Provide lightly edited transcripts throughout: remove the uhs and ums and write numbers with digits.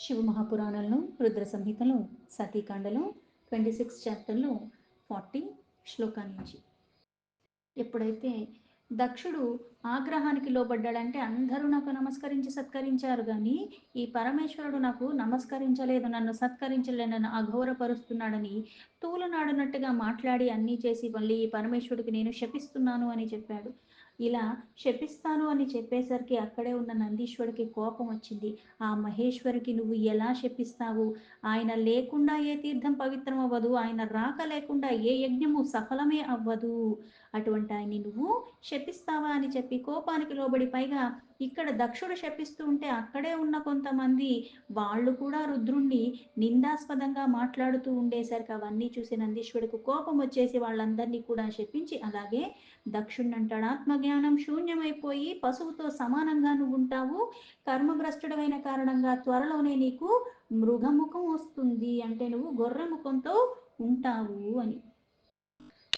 శివ మహాపురాణంలో రుద్ర సంహితలో సతీకాండలో 26 చాప్టర్లో 40 శ్లోకాల నుంచి ఎప్పుడైతే దక్షుడు ఆగ్రహానికి లోబడ్డాడంటే అందరూ నాకు నమస్కరించి సత్కరించారు కానీ ఈ పరమేశ్వరుడు నాకు నమస్కరించలేదు, నన్ను సత్కరించలేదు, నన్ను అఘోరపరుస్తున్నాడని తూలునాడునట్టుగా మాట్లాడి అన్నీ చేసి మళ్ళీ ఈ పరమేశ్వరుడికి నేను శపిస్తున్నాను అని చెప్పాడు. ఇలా శపిస్తాను అని చెప్పేసరికి అక్కడే ఉన్న నందీశ్వరుడికి కోపం వచ్చింది. ఆ మహేశ్వరికి నువ్వు ఎలా శపిస్తావు? ఆయన లేకుండా ఏ తీర్థం పవిత్రం అవ్వదు, ఆయన రాక లేకుండా ఏ యజ్ఞము సఫలమే అవ్వదు. అటువంటి ఆయన్ని నువ్వు శపిస్తావా అని చెప్పి కోపానికి లోబడి, పైగా ఇక్కడ దక్షుడు శపిస్తూ ఉంటే అక్కడే ఉన్న కొంతమంది వాళ్ళు కూడా రుద్రుణ్ణి నిందాస్పదంగా మాట్లాడుతూ ఉండేసరికి అవన్నీ చూసి నందీశ్వరుడికి కోపం వచ్చేసి వాళ్ళందరినీ కూడా శపించి, అలాగే దక్షుణ్ణి అంటాడు, ఆత్మజ్ఞానం శూన్యమైపోయి పశువుతో సమానంగా నువ్వు ఉంటావు, కర్మభ్రష్టుడమైన కారణంగా త్వరలోనే నీకు మృగముఖం వస్తుంది, అంటే నువ్వు గొర్రె ముఖంతో ఉంటావు అని.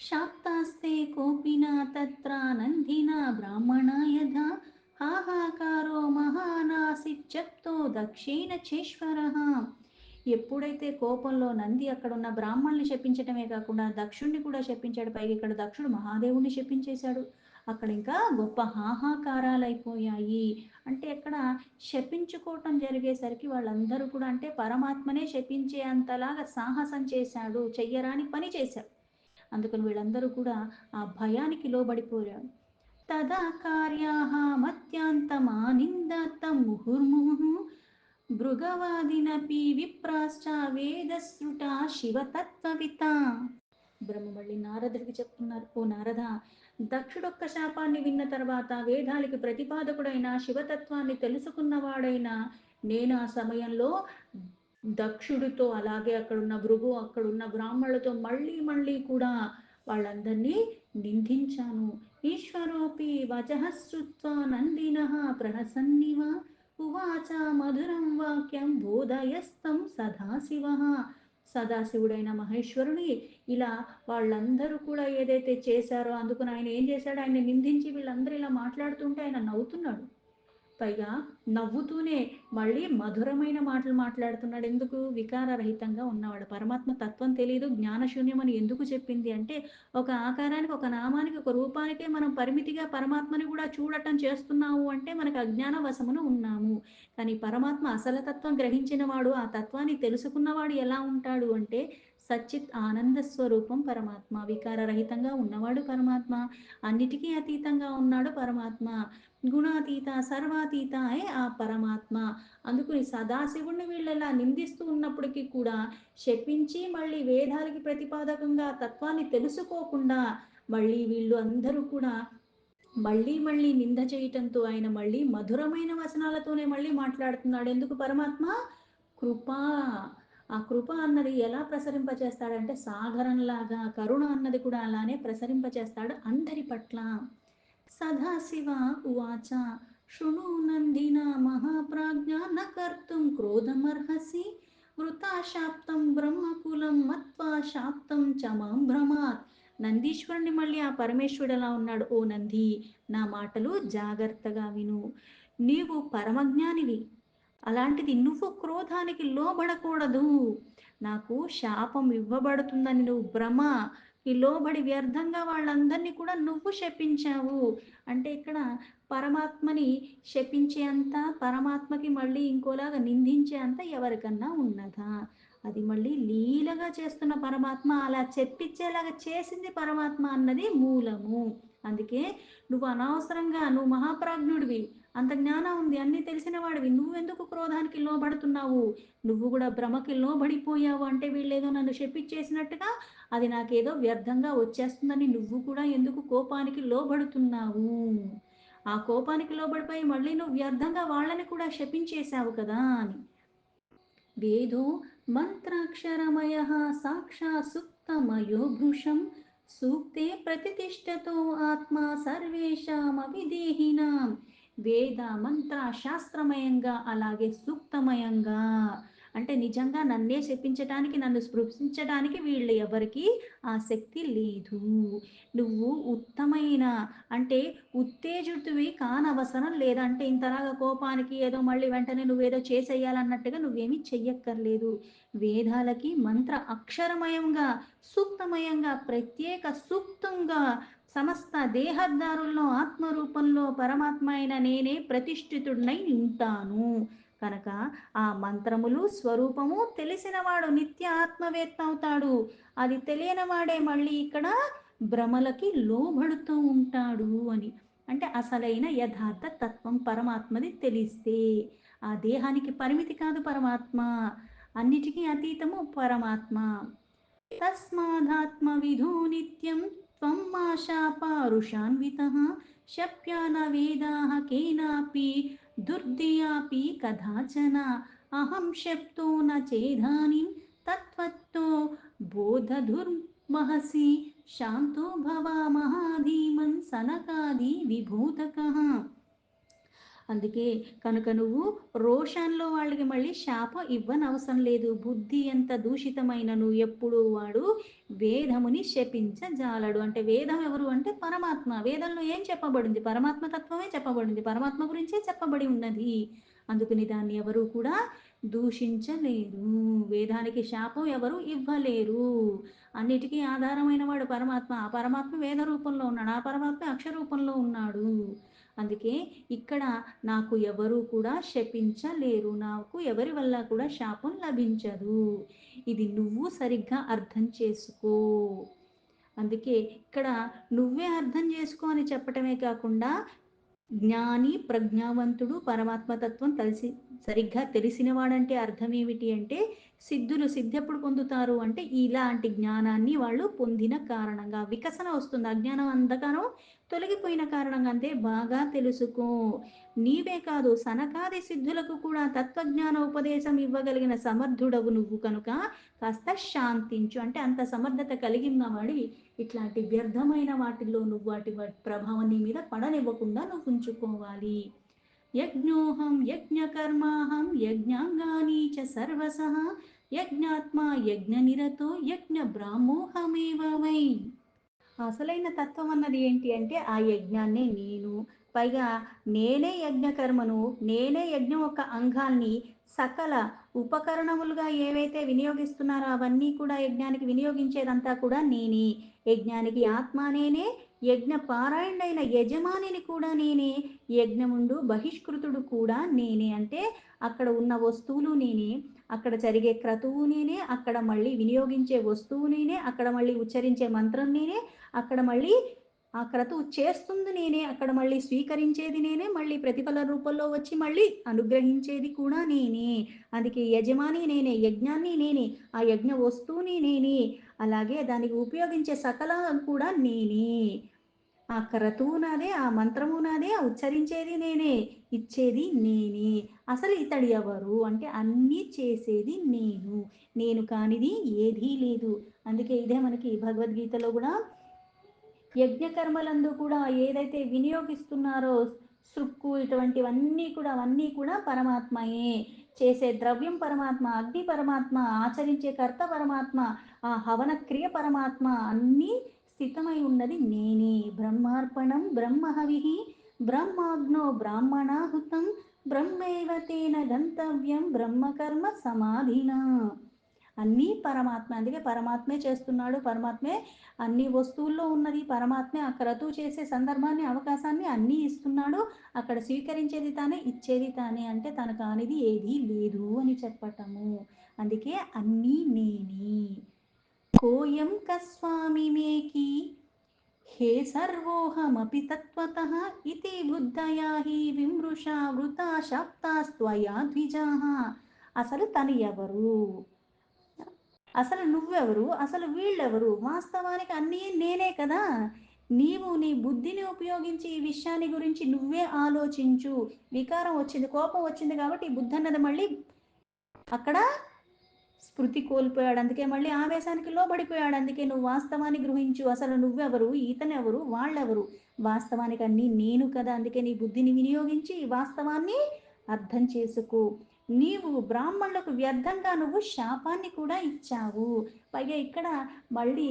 శాప్తాస్తే కోపిన తత్రానందిన బ్రాహ్మణ యథా హాహాకారో మహానాసిత్యప్తో దక్షిణ చేశ్వర. ఎప్పుడైతే కోపంలో నంది అక్కడ ఉన్న బ్రాహ్మణుల్ని శపించటమే కాకుండా దక్షుణ్ణి కూడా శపించాడు. పైగా ఇక్కడ దక్షుడు మహాదేవుణ్ణి శపించేశాడు. అక్కడ ఇంకా గొప్ప హాహాకారాలు అయిపోయాయి. అంటే అక్కడ శపించుకోవటం జరిగేసరికి వాళ్ళందరూ కూడా, అంటే పరమాత్మనే శపించే అంతలాగా సాహసం చేశాడు, చెయ్యరాని పని చేశాడు. అందుకని వీళ్ళందరూ కూడా ఆ భయానికి లోబడిపోయారు. తదా కార్యాహ మత్యాంతమానిందతం ముహుర్ముహు భృగవాదినపి విప్రాశ్చ వేదశ్రుత శివతత్వవిత. బ్రహ్మ మళ్ళీ నారదుడికి చెప్తున్నారు, ఓ నారద, దక్షుడొక్క శాపాన్ని విన్న తర్వాత వేదాలకి ప్రతిపాదకుడైన శివతత్వాన్ని తెలుసుకున్నవాడైన నేను ఆ సమయంలో దక్షుడితో, అలాగే అక్కడున్న భృగు, అక్కడున్న బ్రాహ్మణులతో మళ్ళీ మళ్ళీ కూడా వాళ్ళందరినీ నిందించాను. ఈశ్వరోపి వచఃశ్రుత్వా నందినః ప్రణసన్నివ ఉవాచ మధురం వాక్యం బోధయస్తం సదాశివః. సదాశివుడైన మహేశ్వరుని ఇలా వాళ్ళందరూ కూడా ఏదైతే చేశారో అందుకని ఆయన ఏం చేశాడు, ఆయన నిందించి వీళ్ళందరూ ఇలా మాట్లాడుతుంటే ఆయన నవ్వుతున్నాడు. పైగా నవ్వుతూనే మళ్ళీ మధురమైన మాటలు మాట్లాడుతున్నాడు. ఎందుకు? వికారరహితంగా ఉన్నవాడు. పరమాత్మ తత్వం తెలియదు, జ్ఞానశూన్యం అని ఎందుకు చెప్పింది అంటే, ఒక ఆకారానికి, ఒక నామానికి, ఒక రూపానికే మనం పరిమితిగా పరమాత్మని కూడా చూడటం చేస్తున్నాము అంటే మనకు అజ్ఞాన వశమున ఉన్నాము. కానీ పరమాత్మ అసలు తత్వం గ్రహించిన వాడు, ఆ తత్వాన్ని తెలుసుకున్నవాడు ఎలా ఉంటాడు అంటే సచ్చిత్ ఆనంద స్వరూపం పరమాత్మ. వికారరహితంగా ఉన్నవాడు పరమాత్మ, అన్నిటికీ అతీతంగా ఉన్నాడు పరమాత్మ, గుణాతీత సర్వాతీత ఆ పరమాత్మ. అందుకని సదాశివుణ్ణి వీళ్ళు ఇలా నిందిస్తూ ఉన్నప్పటికీ కూడా శపించి మళ్ళీ వేదాలకి ప్రతిపాదకంగా తత్వాన్ని తెలుసుకోకుండా మళ్ళీ వీళ్ళు అందరూ కూడా మళ్ళీ మళ్ళీ నింద చేయటంతో ఆయన మళ్ళీ మధురమైన వచనాలతోనే మళ్ళీ మాట్లాడుతున్నాడు. ఎందుకు? పరమాత్మ కృప. ఆ కృప అన్నది ఎలా ప్రసరింపచేస్తాడంటే సాగరంలాగా, కరుణ అన్నది కూడా అలానే ప్రసరింపచేస్తాడు అందరి పట్ల. సదాశివ ఉవాచ శృణు నందిన మహాప్రాజ్ఞ న కర్తుం క్రోధమర్హసి వృతా శాప్తం బ్రహ్మకులం మత్వా శాప్తం చ మాం భ్రమాత్. నందీశ్వరుని మళ్ళీ ఆ పరమేశ్వరుడు ఎలా ఉన్నాడు, ఓ నంది నా మాటలు జాగ్రత్తగా విను, నీవు పరమజ్ఞానివి, అలాంటిది నువ్వు క్రోధానికి లోబడకూడదు, నాకు శాపం ఇవ్వబడుతుందని నువ్వు భ్రమకి లోబడి వ్యర్థంగా వాళ్ళందరినీ కూడా నువ్వు శపించావు. అంటే ఇక్కడ పరమాత్మని శపించే అంత, పరమాత్మకి మళ్ళీ ఇంకోలాగా నిందించే అంత ఎవరికన్నా ఉన్నదా? అది మళ్ళీ లీలగా చేస్తున్న పరమాత్మ, అలా చెప్పించేలాగా చేసింది పరమాత్మ అన్నది మూలము. అందుకే నువ్వు అనవసరంగా, నువ్వు మహాప్రాజ్ఞుడివి, అంత జ్ఞానం ఉంది, అన్నీ తెలిసిన వాడివి, నువ్వెందుకు క్రోధానికి లోబడుతున్నావు? నువ్వు కూడా భ్రమకి లోబడిపోయావు. అంటే వీళ్ళేదో నన్ను శపించేసినట్టుగా అది నాకేదో వ్యర్థంగా వచ్చేస్తుందని నువ్వు కూడా ఎందుకు కోపానికి లోబడుతున్నావు? ఆ కోపానికి లోబడిపోయి మళ్ళీ నువ్వు వ్యర్థంగా వాళ్ళని కూడా శపించేశావు కదా అని. వేదో మంత్రాక్షరమయ సాక్షా సుప్తమయో భృశం సూక్తే ప్రతిష్ఠతో ఆత్మ సర్వేషామవిదేహినాం. వేద మంత్ర శాస్త్రమయంగా, అలాగే సూక్తమయంగా, అంటే నిజంగా నన్నే శపించటానికి, నన్ను స్పృశించడానికి వీళ్ళు ఎవరికి ఆ శక్తి లేదు. నువ్వు ఉత్తమైన అంటే ఉత్తేజితుడివి కానవసరం లేదు. అంటే ఇంతలాగా కోపానికి ఏదో మళ్ళీ వెంటనే నువ్వేదో చేసేయాలన్నట్టుగా నువ్వేమీ చెయ్యక్కర్లేదు. వేదాలకి మంత్ర అక్షరమయంగా, సూక్తమయంగా, ప్రత్యేక సూక్తంగా సమస్త దేహద్వారుల్లో ఆత్మరూపంలో పరమాత్మ అయిన నేనే ప్రతిష్ఠితుడినై ఉంటాను. కనుక ఆ మంత్రములు స్వరూపము తెలిసినవాడు నిత్య ఆత్మవేత్త అవుతాడు. అది తెలియనివాడే మళ్ళీ ఇక్కడ భ్రమలకి లోబడుతూ ఉంటాడు అని. అంటే అసలైన యథార్థ తత్వం పరమాత్మది తెలిస్తే ఆ దేహానికి పరిమితి కాదు పరమాత్మ, అన్నిటికీ అతీతము పరమాత్మ. తస్మాదాత్మవిధో నిత్యం త్వం ఆశాపారుషాన్వితః శప్యా న వేదాః కేనాపి దుర్దియాపి కదాచన అహం శప్తో న చేదానిం తత్వత్తో బోధధుర్మహసి శాంతో భవ మహాధీమన్ సనకాది విభూతకః. అందుకే కనుక నువ్వు రోషన్లో వాళ్ళకి మళ్ళీ శాపం ఇవ్వనవసరం లేదు. బుద్ధి ఎంత దూషితమైనను ఎప్పుడు వాడు వేదముని శపించజాలడు. అంటే వేదం ఎవరు అంటే పరమాత్మ. వేదంలో ఏం చెప్పబడింది? పరమాత్మ తత్వమే చెప్పబడింది. పరమాత్మ గురించే చెప్పబడి ఉన్నది. అందుకని దాన్ని ఎవరు కూడా దూషించలేరు. వేదానికి శాపం ఎవరు ఇవ్వలేరు. అన్నిటికీ ఆధారమైన వాడు పరమాత్మ. ఆ పరమాత్మ వేద రూపంలో ఉన్నాడు. ఆ పరమాత్మ అక్షర రూపంలో ఉన్నాడు. అందుకే ఇక్కడ నాకు ఎవరు కూడా శపించలేరు. నాకు ఎవరి వల్ల కూడా శాపం లభించదు. ఇది నువ్వు సరిగ్గా అర్థం చేసుకో. అందుకే ఇక్కడ నువ్వే అర్థం చేసుకో అని చెప్పటమే కాకుండా జ్ఞాని ప్రజ్ఞావంతుడు పరమాత్మతత్వం సరిగ్గా తెలిసినవాడంటే అర్థం ఏమిటి అంటే సిద్ధి ఎప్పుడు పొందుతారు అంటే ఇలాంటి జ్ఞానాన్ని వాళ్ళు పొందిన కారణంగా వికసన వస్తుంది. అజ్ఞానం అంధకారం తొలగిపోయిన కారణంగా అంతే. బాగా తెలుసుకో. నీవే కాదు సనకాది సిద్ధులకు కూడా తత్వజ్ఞాన ఉపదేశం ఇవ్వగలిగిన సమర్థుడవు నువ్వు కనుక కాస్త శాంతించు. అంటే అంత సమర్థత కలిగిన వాడివి. ఇట్లాంటి వ్యర్థమైన వాటిల్లో నువ్వు వాటి ప్రభావం నీ మీద పడనివ్వకుండా నువ్వు ఉంచుకోవాలి. యజ్ఞోహం యజ్ఞకర్మాహం యజ్ఞాంగాని చ సర్వసః యజ్ఞాత్మా యజ్ఞనిరతో యజ్ఞ బ్రాహ్మోహమేవ వై. అసలైన తత్వం అన్నది ఏంటి అంటే ఆ యజ్ఞాన్నే నేను, పైగా నేనే యజ్ఞకర్మను, నేనే యజ్ఞం యొక్క అంగాల్ని సకల ఉపకరణములుగా ఏవైతే వినియోగిస్తున్నారో అవన్నీ కూడా యజ్ఞానికి వినియోగించేదంతా కూడా నేనే. యజ్ఞానికి ఆత్మ నేనే, యజ్ఞ పారాయణైన యజమానిని కూడా నేనే, యజ్ఞముండు బహిష్కృతుడు కూడా నేనే. అంటే అక్కడ ఉన్న వస్తువులు నేనే, అక్కడ జరిగే క్రతువు నేనే, అక్కడ మళ్ళీ వినియోగించే వస్తువు నేనే, అక్కడ మళ్ళీ ఉచ్చరించే మంత్రం నేనే, అక్కడ మళ్ళీ ఆ క్రతువు చేస్తుంది నేనే, అక్కడ మళ్ళీ స్వీకరించేది నేనే, మళ్ళీ ప్రతిఫల రూపంలో వచ్చి మళ్ళీ అనుగ్రహించేది కూడా నేనే. అందుకే యజమాని నేనే, యజ్ఞాన్ని నేనే, ఆ యజ్ఞ వస్తువుని నేనే, అలాగే దానికి ఉపయోగించే సకల కూడా నేనే. ఆ క్రతువు నాదే, ఆ మంత్రము నాదే, ఆ ఉచ్చరించేది నేనే, ఇచ్చేది నేనే. అసలు ఇతడు ఎవరు అంటే అన్నీ చేసేది నేను, నేను కానిది ఏదీ లేదు. అందుకే ఇదే మనకి భగవద్గీతలో కూడా యజ్ఞకర్మలందు కూడా ఏదైతే వినియోగిస్తున్నారో సృక్కు ఇటువంటివన్నీ కూడా అవన్నీ కూడా పరమాత్మయే. చేసే ద్రవ్యం పరమాత్మ, అగ్ని పరమాత్మ, ఆచరించే కర్త పరమాత్మ, ఆ హవన క్రియ పరమాత్మ, అన్నీ స్థితమై ఉన్నది నేనే. బ్రహ్మార్పణం బ్రహ్మహవిః బ్రహ్మాగ్నో బ్రాహ్మణాహుతం బ్రహ్మైవ తేన గంతవ్యం బ్రహ్మకర్మ సమాధినా. అన్నీ పరమాత్మ. అందుకే పరమాత్మే చేస్తున్నాడు, పరమాత్మే అన్ని వస్తువుల్లో ఉన్నది, పరమాత్మే ఆ క్రతువు చేసే సందర్భాన్ని అవకాశాన్ని అన్నీ ఇస్తున్నాడు. అక్కడ స్వీకరించేది తానే, ఇచ్చేది తానే. అంటే తన కానిది ఏదీ లేదు అని చెప్పటము. అందుకే అన్నీ నేనే. కోయం కస్వామి మేకి హే సర్వోహమపి తత్వతః ఇతి బుద్ధయా హి విమృశా వృతా శప్తాస్త్వయా ద్విజాః. అసలు తను ఎవరు, అసలు నువ్వెవరు, అసలు వీళ్ళెవరు, వాస్తవానికి అన్నీ నేనే కదా. నీవు నీ బుద్ధిని ఉపయోగించి ఈ విషయాన్ని గురించి నువ్వే ఆలోచించు. వికారం వచ్చింది, కోపం వచ్చింది కాబట్టి ఈ బుద్ధి అన్నది మళ్ళీ అక్కడ స్మృతి కోల్పోయాడు. అందుకే మళ్ళీ ఆవేశానికి లోబడిపోయాడు. అందుకే నువ్వు వాస్తవాన్ని గ్రహించు. అసలు నువ్వెవరు, ఇతనెవరు, వాళ్ళెవరు, వాస్తవానికి అన్నీ నేను కదా. అందుకే నీ బుద్ధిని వినియోగించి ఈ వాస్తవాన్ని అర్థం చేసుకో. నీవు బ్రాహ్మణులకు వ్యర్థంగా నువ్వు శాపాన్ని కూడా ఇచ్చావు. పైగా ఇక్కడ మళ్ళీ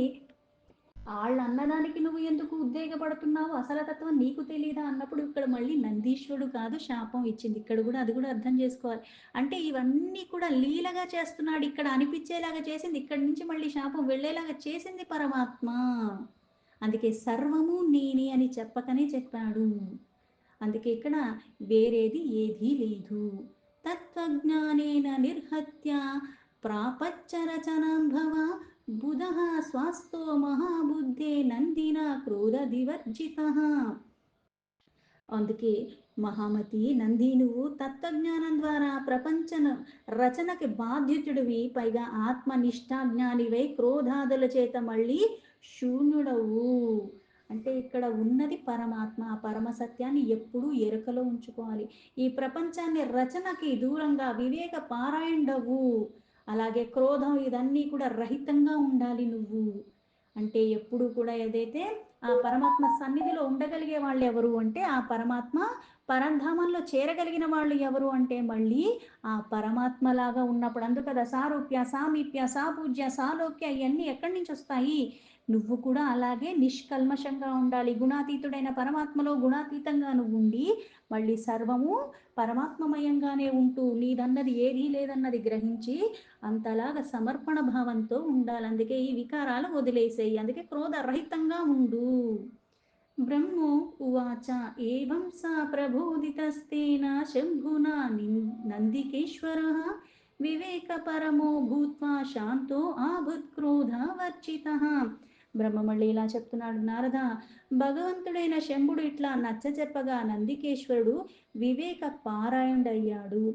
వాళ్ళు అన్నదానికి నువ్వు ఎందుకు ఉద్వేగపడుతున్నావు, అసలు తత్వం నీకు తెలీదా అన్నప్పుడు ఇక్కడ మళ్ళీ నందీశ్వరుడు కాదు శాపం ఇచ్చింది. ఇక్కడ కూడా అది కూడా అర్థం చేసుకోవాలి. అంటే ఇవన్నీ కూడా లీలగా చేస్తున్నాడు, ఇక్కడ అనిపించేలాగా చేసింది, ఇక్కడి నుంచి మళ్ళీ శాపం వెళ్ళేలాగా చేసింది పరమాత్మ. అందుకే సర్వము నేనే అని చెప్పకనే చెప్పాడు. అందుకే ఇక్కడ వేరేది ఏదీ లేదు. తత్వజ్ఞానేన నిర్హత్య ప్రాపచ్చరచనాంభవ బుధ స్వాస్థో మహాబుద్ధే నందిన క్రోధదివర్జిత. అందుకే మహామతి నంది, నువ్వు తత్వజ్ఞానం ద్వారా ప్రపంచ రచనకి బాధ్యతుడివి, పైగా ఆత్మనిష్టాజ్ఞానివై క్రోధాదుల చేత మళ్ళీ శూన్యుడవు. అంటే ఇక్కడ ఉన్నది పరమాత్మ, ఆ పరమ సత్యాన్ని ఎప్పుడూ ఎరుకలో ఉంచుకోవాలి. ఈ ప్రపంచాన్ని రచనకి దూరంగా వివేక పారాయణవు, అలాగే క్రోధం ఇదన్నీ కూడా రహితంగా ఉండాలి నువ్వు. అంటే ఎప్పుడు కూడా ఏదైతే ఆ పరమాత్మ సన్నిధిలో ఉండగలిగే వాళ్ళు ఎవరు అంటే ఆ పరమాత్మ పరంధామంలో చేరగలిగిన వాళ్ళు ఎవరు అంటే మళ్ళీ ఆ పరమాత్మలాగా ఉన్నప్పుడు. అందుకదా సారూప్య సామీప్య సాపూజ్య సాలోక్య ఇవన్నీ ఎక్కడి నుంచి వస్తాయి? నువ్వు కూడా అలాగే నిష్కల్మషంగా ఉండాలి. గుణాతీతుడైన పరమాత్మలో గుణాతీతంగా నువ్వు ఉండి మళ్ళీ సర్వము పరమాత్మమయంగానే ఉంటూ నీదన్నది ఏదీ లేదన్నది గ్రహించి అంతలాగా సమర్పణ భావంతో ఉండాలి. అందుకే ఈ వికారాలు వదిలేసేయి, అందుకే క్రోధరహితంగా ఉండు. బ్రహ్మో ఉవాచ ఏవం సా ప్రబోధితస్తేన శంభునా నందికేశ్వరः వివేకపరమో భూత్వా శాంతో ఆభుత్క్రోధవర్జితః. బ్రహ్మ మళ్ళీ ఇలా చెప్తున్నాడు, నారద, భగవంతుడైన శంభుడు ఇట్లా నచ్చ చెప్పగా నందికేశ్వరుడు వివేక పారాయణుడయ్యాడు.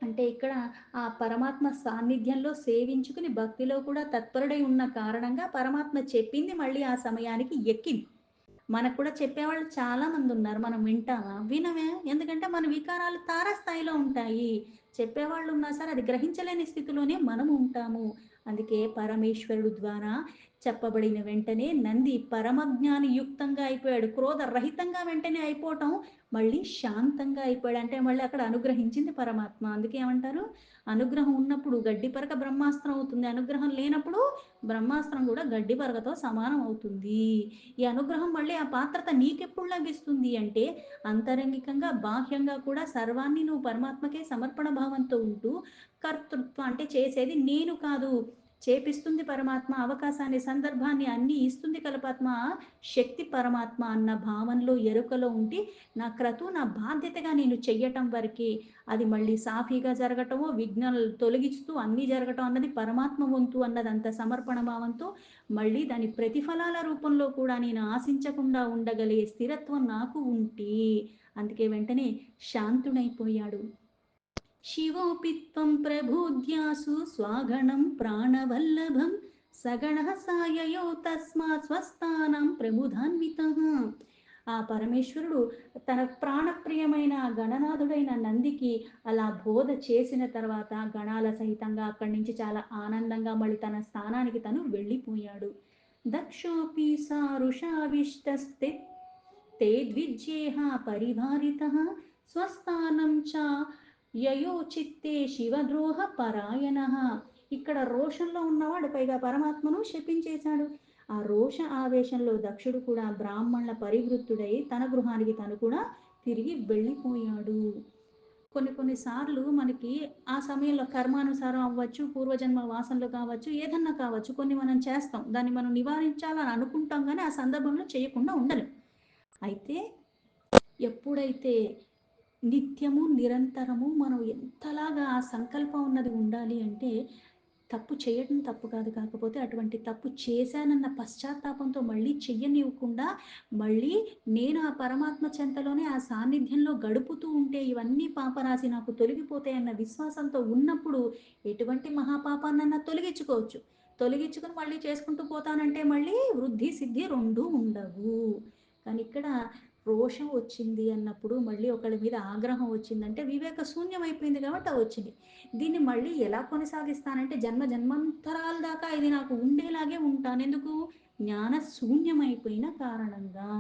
అంటే ఇక్కడ ఆ పరమాత్మ సాన్నిధ్యంలో సేవించుకుని భక్తిలో కూడా తత్పరుడై ఉన్న కారణంగా పరమాత్మ చెప్పింది మళ్ళీ ఆ సమయానికి ఎక్కింది. మనకు కూడా చెప్పేవాళ్ళు చాలా మంది ఉన్నారు, మనం వింటామా? వినమే. ఎందుకంటే మన వికారాలు తారాస్థాయిలో ఉంటాయి. చెప్పేవాళ్ళు ఉన్నా సరే అది గ్రహించలేని స్థితిలోనే మనం ఉంటాము. అందుకే పరమేశ్వరుడు ద్వారా చెప్పబడిన వెంటనే నంది పరమజ్ఞాని యుక్తంగా అయిపోయాడు. క్రోధ రహితంగా వెంటనే అయిపోవటం, మళ్ళీ శాంతంగా అయిపోయాడు. అంటే మళ్ళీ అక్కడ అనుగ్రహించింది పరమాత్మ. అందుకే ఏమంటారు, అనుగ్రహం ఉన్నప్పుడు గడ్డి పరక బ్రహ్మాస్త్రం అవుతుంది, అనుగ్రహం లేనప్పుడు బ్రహ్మాస్త్రం కూడా గడ్డి పరకతో సమానం అవుతుంది. ఈ అనుగ్రహం మళ్ళీ ఆ పాత్రత నీకెప్పుడు లభిస్తుంది అంటే అంతరంగికంగా బాహ్యంగా కూడా సర్వాన్ని నువ్వు పరమాత్మకే సమర్పణ భావంతో ఉంటూ కర్తృత్వం అంటే చేసేది నేను కాదు, చేపిస్తుంది పరమాత్మ, అవకాశాన్ని సందర్భాన్ని అన్నీ ఇస్తుంది కలపాత్మ, శక్తి పరమాత్మ అన్న భావనలో ఎరుకలో ఉండి నా క్రతు నా బాధ్యతగా నేను చెయ్యటం వరకే. అది మళ్ళీ సాఫీగా జరగటమో విఘ్నాలు తొలగిస్తూ అన్నీ జరగటం అన్నది పరమాత్మ వంతు అన్నది అంత సమర్పణ భావంతో మళ్ళీ దాని ప్రతిఫలాల రూపంలో కూడా నేను ఆశించకుండా ఉండగలిగే స్థిరత్వం నాకు ఉంటే, అందుకే వెంటనే శాంతుడైపోయాడు. శివోపిత్వం ప్రబోధ్యాసు స్వాగణం ప్రాణవల్లభం సగణ సాయయో తస్మాత్ స్వస్థానం ప్రబుధాన్విత. ఆ పరమేశ్వరుడు తన ప్రాణప్రియమైన గణనాథుడైన నందికి అలా బోధ చేసిన తర్వాత గణాల సహితంగా అక్కడి నుంచి చాలా ఆనందంగా మళ్ళీ తన స్థానానికి తను వెళ్ళిపోయాడు. దక్షోపి సారుషావిష్టస్తే ते द्विज्येह परिवारितः స్వస్థానం చ యయో చిత్తే శివద్రోహ పరాయణ. ఇక్కడ రోషంలో ఉన్నవాడు పైగా పరమాత్మను శపించేశాడు. ఆ రోష ఆవేశంలో దక్షుడు కూడా బ్రాహ్మణుల పరివృత్తుడై తన గృహానికి తను కూడా తిరిగి వెళ్ళిపోయాడు. కొన్ని సార్లు మనకి ఆ సమయంలో కర్మానుసారం అవ్వచ్చు, పూర్వజన్మ వాసనలు కావచ్చు, ఏదన్నా కావచ్చు, కొన్ని మనం చేస్తాం, దాన్ని మనం నివారించాలని అనుకుంటాం కానీ ఆ సందర్భంలో చేయకుండా ఉండలేం. అయితే ఎప్పుడైతే నిత్యము నిరంతరము మనం ఎంతలాగా ఆ సంకల్పం ఉన్నది ఉండాలి అంటే తప్పు చేయడం తప్పు కాదు, కాకపోతే అటువంటి తప్పు చేశానన్న పశ్చాత్తాపంతో మళ్ళీ చెయ్యనివ్వకుండా మళ్ళీ నేను ఆ పరమాత్మ చెంతలోనే ఆ సాన్నిధ్యంలో గడుపుతూ ఉంటే ఇవన్నీ పాపరాశి నాకు తొలగిపోతాయన్న విశ్వాసంతో ఉన్నప్పుడు ఎటువంటి మహాపాపాన్నన్నా తొలగించుకోవచ్చు. తొలగించుకుని మళ్ళీ చేసుకుంటూ పోతానంటే మళ్ళీ వృద్ధి సిద్ధి రెండూ ఉండవు. కానీ ఇక్కడ రోషం వచ్చింది అన్నప్పుడు మళ్ళీ ఒకళ్ళ మీద ఆగ్రహం వచ్చిందంటే వివేక శూన్యం అయిపోయింది కాబట్టి అది వచ్చింది. దీన్ని మళ్ళీ ఎలా కొనసాగిస్తానంటే జన్మ జన్మాంతరాల దాకా ఇది నాకు ఉండేలాగే ఉంటాను. ఎందుకు? జ్ఞాన శూన్యమైపోయిన కారణంగా.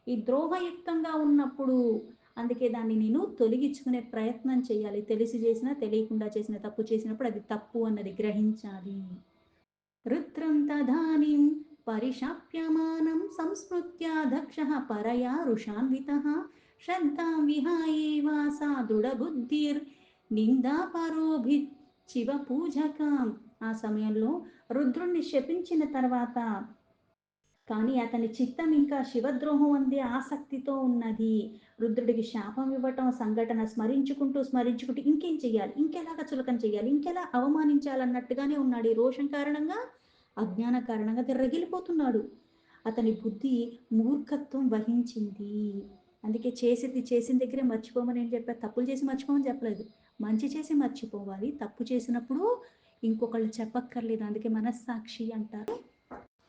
ఈ ద్రోహయుక్తంగా ఉన్నప్పుడు అందుకే దాన్ని నేను తొలగించుకునే ప్రయత్నం చేయాలి. తెలిసి చేసినా, తెలియకుండా చేసిన తప్పు చేసినప్పుడు అది తప్పు అన్నది గ్రహించాలి. రుద్రం తదానిం పరిశాప్యమానం సంస్మృత్య దక్షః పరయా రుషాన్వితః శ్రద్ధాం విహాయేవ సా దృఢబుద్ధిర్ నిందాపరోభిచ్చివ పూజకాం. ఆ సమయంలో రుద్రుణ్ణి శపించిన తర్వాత కానీ అతని చిత్తం ఇంకా శివద్రోహం అందే ఆసక్తితో ఉన్నది. రుద్రుడికి శాపం ఇవ్వటం సంఘటన స్మరించుకుంటూ ఇంకేం చెయ్యాలి, ఇంకెలాగా చులకన చెయ్యాలి, ఇంకెలా అవమానించాలన్నట్టుగానే ఉన్నాడు. ఈ రోషం కారణంగా, అజ్ఞాన కారణంగా రగిలిపోతున్నాడు. అతని బుద్ధి మూర్ఖత్వం వహించింది. అందుకే చేసిన దగ్గరే మర్చిపోమని ఏం చెప్పారు? తప్పులు చేసి మర్చిపోమని చెప్పలేదు. మంచి చేసి మర్చిపోవాలి. తప్పు చేసినప్పుడు ఇంకొకళ్ళు చెప్పక్కర్లేదు. అందుకే మనస్సాక్షి అంటారు.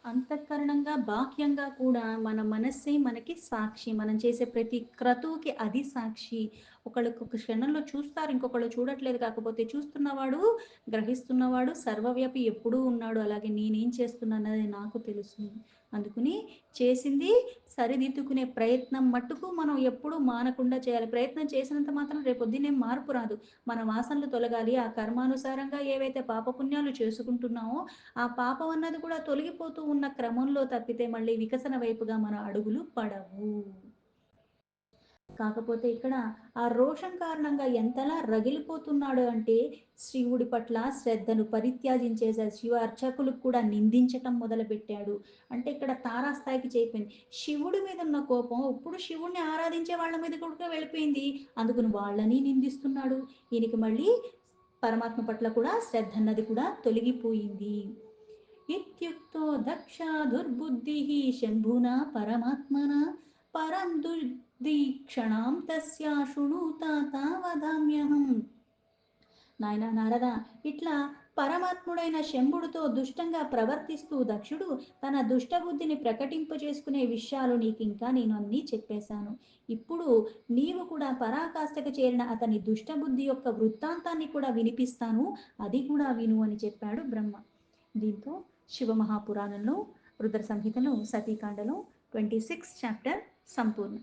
అంతఃకరణంగా బాహ్యంగా కూడా మన మనస్సే మనకి సాక్షి. మనం చేసే ప్రతి క్రతువుకి అది సాక్షి. ఒకళ్ళకి ఒక క్షణంలో చూస్తారు, ఇంకొకళ్ళు చూడట్లేదు. కాకపోతే చూస్తున్నవాడు, గ్రహిస్తున్నవాడు సర్వవ్యాపి ఎప్పుడూ ఉన్నాడు. అలాగే నేనేం చేస్తున్నానది నాకు తెలుసు. అందుకని చేసింది సరిదిద్దుకునే ప్రయత్నం మట్టుకు మనం ఎప్పుడూ మానకుండా చేయాలి. ప్రయత్నం చేసినంత మాత్రం రేపొద్దున్నే మార్పు రాదు. మన వాసనలు తొలగాలి. ఆ కర్మానుసారంగా ఏవైతే పాపపుణ్యాలు చేసుకుంటున్నామో ఆ పాపం అన్నది కూడా తొలగిపోతూ ఉన్న క్రమంలో తప్పితే మళ్ళీ వికసన వైపుగా మన అడుగులు పడవు. కాకపోతే ఇక్కడ ఆ రోషం కారణంగా ఎంతలా రగిలిపోతున్నాడు అంటే శివుడి పట్ల శ్రద్ధను పరిత్యాజించేశాడు. శివ అర్చకులకు కూడా నిందించటం మొదలుపెట్టాడు. అంటే ఇక్కడ తారాస్థాయికి చేరిపోయింది. శివుడి మీద ఉన్న కోపం ఇప్పుడు శివుడిని ఆరాధించే వాళ్ళ మీద కూడా వెళ్ళిపోయింది. అందుకని వాళ్ళని నిందిస్తున్నాడు. ఈయనకి మళ్ళీ పరమాత్మ పట్ల కూడా శ్రద్ధ అన్నది కూడా తొలగిపోయింది. ఇత్యుక్తో దక్ష దుర్బుద్ధిః శంభునా పరమాత్మనా పరం దుర్దీక్షణాం తస్య శృణుత తావదామ్యహం. నాయనా నారద, ఇట్లా పరమాత్ముడైన శంభుడితో దుష్టంగా ప్రవర్తిస్తూ దక్షుడు తన దుష్టబుద్ధిని ప్రకటింపజేసుకునే విషయాలు నీకింకా నేను అన్నీ చెప్పేశాను. ఇప్పుడు నీవు కూడా పరాకాష్ఠకు చేరిన అతని దుష్టబుద్ధి యొక్క వృత్తాంతాన్ని కూడా వినిపిస్తాను, అది కూడా విను అని చెప్పాడు బ్రహ్మ. దీంతో శివమహాపురాణంలో రుద్ర సంహితలో సతీకాండలో 26 చాప్టర్ సంపూర్ణం.